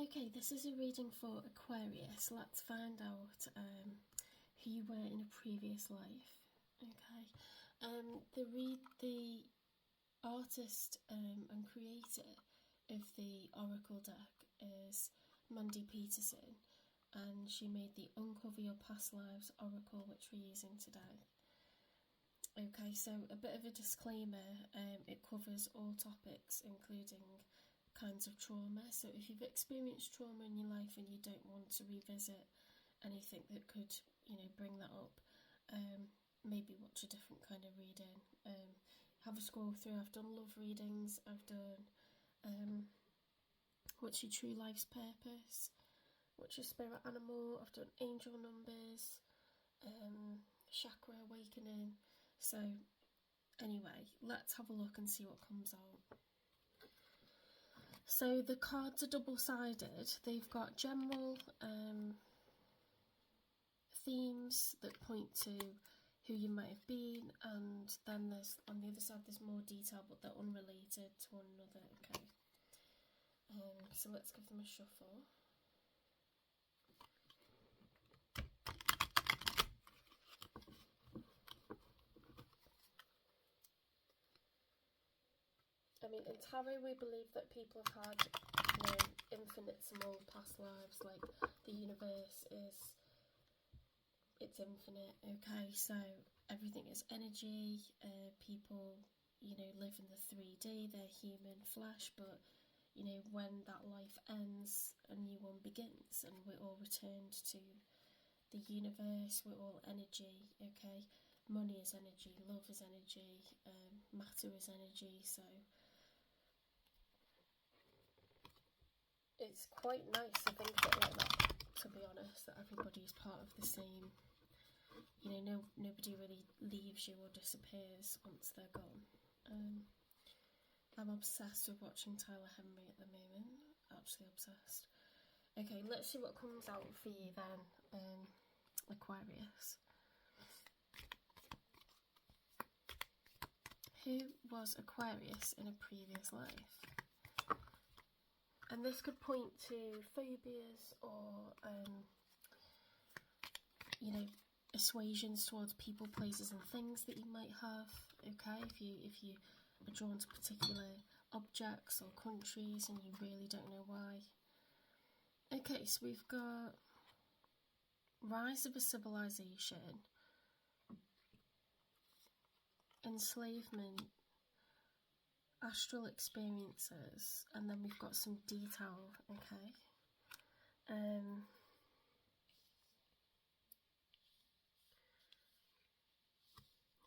Okay, this is a reading for Aquarius. Let's find out who you were in a previous life. Okay, the artist and creator of the Oracle deck is Mandy Peterson, and she made the Uncover Your Past Lives Oracle, which we're using today. Okay, so a bit of a disclaimer, it covers all topics including kinds of trauma. So if you've experienced trauma in your life and you don't want to revisit anything that could, bring that up, maybe watch a different kind of reading. Have a scroll through. I've done love readings, I've done what's your true life's purpose, what's your spirit animal, I've done angel numbers, chakra awakening. So anyway, let's have a look and see what comes out. So the cards are double-sided. They've got general themes that point to who you might have been, and then there's on the other side there's more detail, but they're unrelated to one another. Okay. So let's give them a shuffle. I mean, in tarot we believe that people have had, infinite small past lives, like the universe it's infinite. Okay, so everything is energy. People, live in the 3D, they're human flesh, but when that life ends, a new one begins, and we're all returned to the universe. We're all energy. Okay, money is energy, love is energy, matter is energy. So it's quite nice to think of it like that, to be honest, that everybody is part of the same. Nobody really leaves you or disappears once they're gone. I'm obsessed with watching Tyler Henry at the moment. Absolutely obsessed. Okay, let's see what comes out for you then, Aquarius. Who was Aquarius in a previous life? And this could point to phobias or, assuasions towards people, places and things that you might have. Okay, if you are drawn to particular objects or countries and you really don't know why. Okay, so we've got rise of a civilization, enslavement, astral experiences, and then we've got some detail. Okay.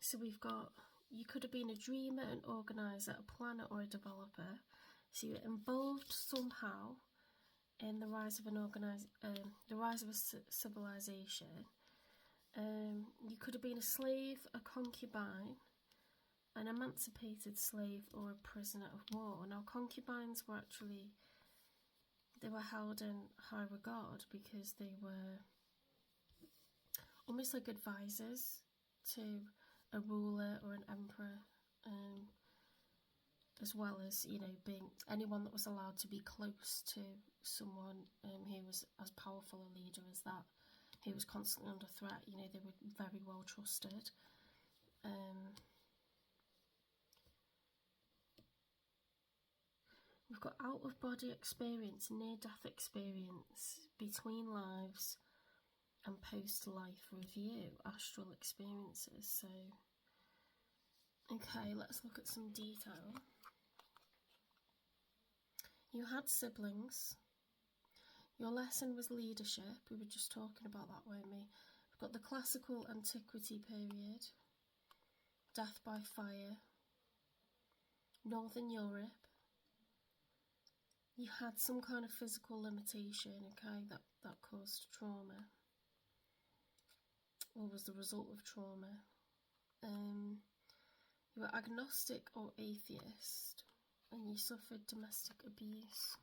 So we've got, you could have been a dreamer, an organiser, a planner or a developer. So you're involved somehow in the rise of a civilization. You could have been a slave, a concubine, an emancipated slave, or a prisoner of war. Now concubines were they were held in high regard because they were almost like advisors to a ruler or an emperor, as well as being anyone that was allowed to be close to someone who was as powerful a leader as that, who was constantly under threat. They were very well trusted. We've got out of body experience, near death experience, between lives, and post-life review, astral experiences. So, okay, let's look at some detail. You had siblings. Your lesson was leadership. We were just talking about that, weren't we? We've got the classical antiquity period, death by fire, Northern Europe. You had some kind of physical limitation, okay, that caused trauma, or was the result of trauma. You were agnostic or atheist, and you suffered domestic abuse.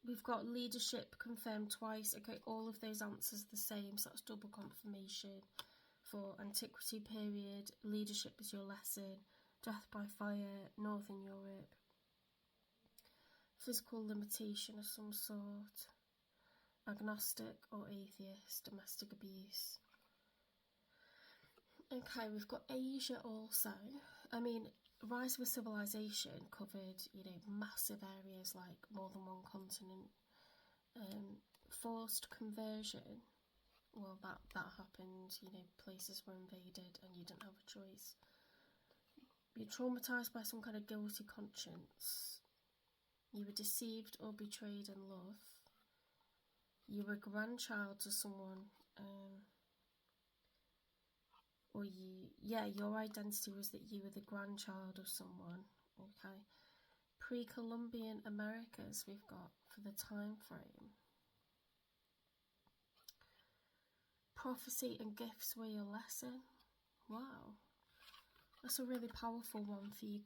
We've got leadership confirmed twice. Okay, all of those answers are the same, so that's double confirmation for antiquity period. Leadership is your lesson. Death by fire, Northern Europe. physical limitation of some sort, agnostic or atheist, domestic abuse. Okay, we've got Asia also. I mean, rise of a civilization covered, massive areas like more than one continent. Forced conversion, well, that happened. Places were invaded and you didn't have a choice. You're traumatised by some kind of guilty conscience. You were deceived or betrayed in love. You were a grandchild to someone, your identity was that you were the grandchild of someone. Okay, pre-Columbian Americas we've got for the time frame. Prophecy and gifts were your lesson. Wow, that's a really powerful one for you,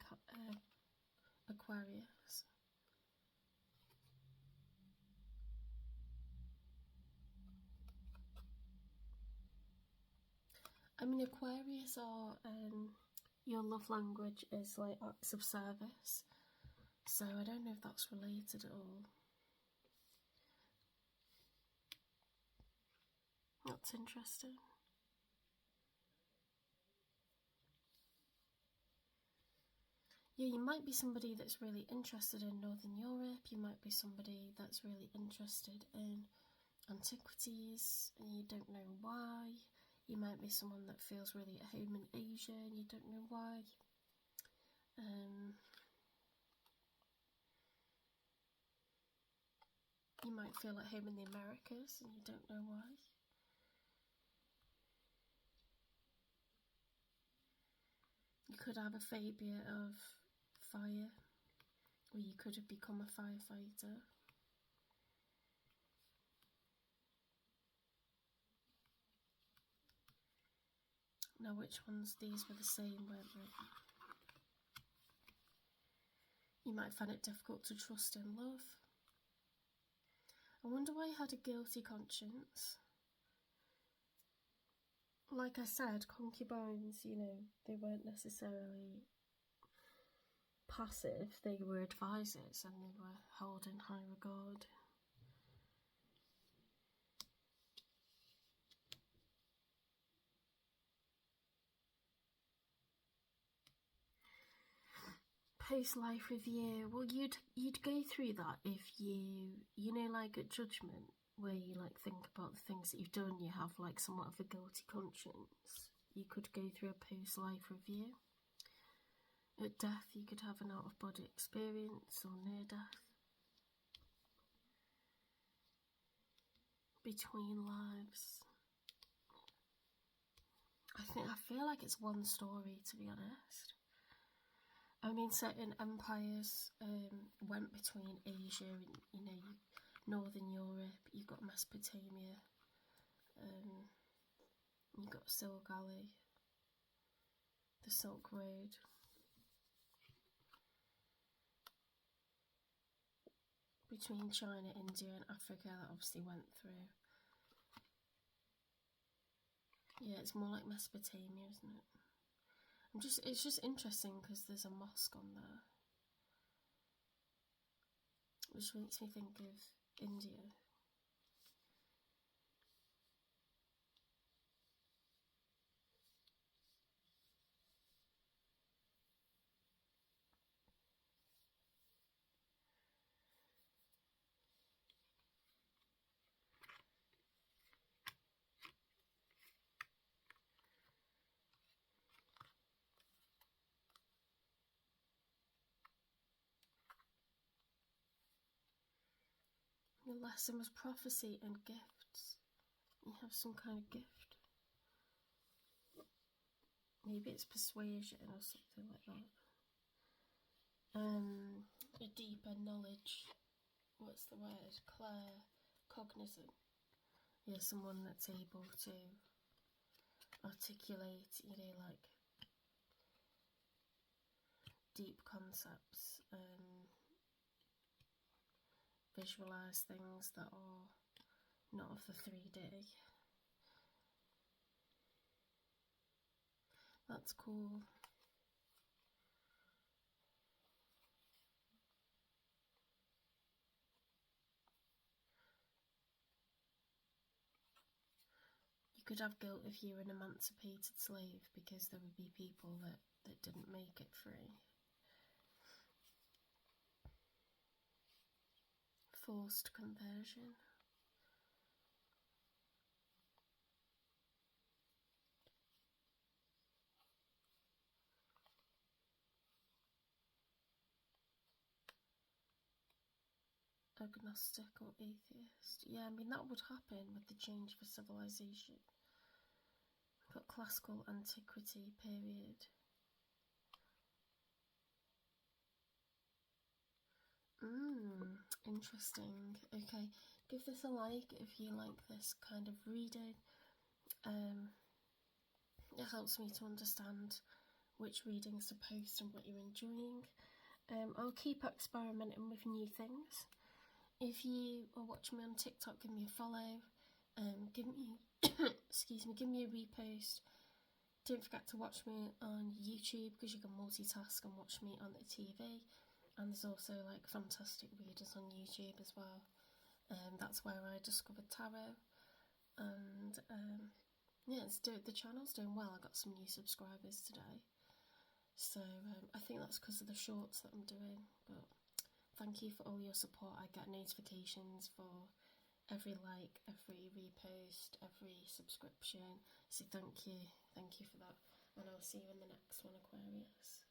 Aquarius. I mean, Aquarius are, your love language is like acts of service. So I don't know if that's related at all. That's interesting. Yeah, you might be somebody that's really interested in Northern Europe. You might be somebody that's really interested in antiquities and you don't know why. You might be someone that feels really at home in Asia and you don't know why. You might feel at home in the Americas and you don't know why. You could have a phobia of fire, or you could have become a firefighter. Now, which ones? These were the same, weren't they? You might find it difficult to trust in love. I wonder why you had a guilty conscience. Like I said, concubines, they weren't necessarily passive. They were advisors and they were held in high regard. Post-life review. Well, you'd go through that if like at judgment, where you like think about the things that you've done, you have like somewhat of a guilty conscience. You could go through a post-life review. At death, you could have an out-of-body experience or near death. Between lives. I feel like it's one story, to be honest. I mean, certain empires went between Asia and, Northern Europe. You've got Mesopotamia. You've got Silk Alley. The Silk Road. Between China, India and Africa, that obviously went through. Yeah, it's more like Mesopotamia, isn't it? It's just interesting because there's a mosque on there, which makes me think of India. Your lesson was prophecy and gifts. You have some kind of gift. Maybe it's persuasion or something like that. A deeper knowledge. What's the word? Cognizant. Yeah, someone that's able to articulate, like deep concepts, visualize things that are not of the 3D. That's cool. could have guilt if you're an emancipated slave, because there would be people that didn't make it free. Forced conversion. Agnostic or atheist. Yeah, I mean, that would happen with the change for civilization. But classical antiquity period. Interesting. Okay, give this a like if you like this kind of reading. It helps me to understand which readings to post and what you're enjoying. I'll keep experimenting with new things. If you are watching me on TikTok, give me a follow. Give me, give me a repost. Don't forget to watch me on YouTube, because you can multitask and watch me on the TV. And there's also like fantastic readers on YouTube as well. That's where I discovered tarot. And yeah, the channel's doing well. I got some new subscribers today. So I think that's because of the shorts that I'm doing. But thank you for all your support. I get notifications for every like, every repost, every subscription. So thank you for that. And I'll see you in the next one, Aquarius.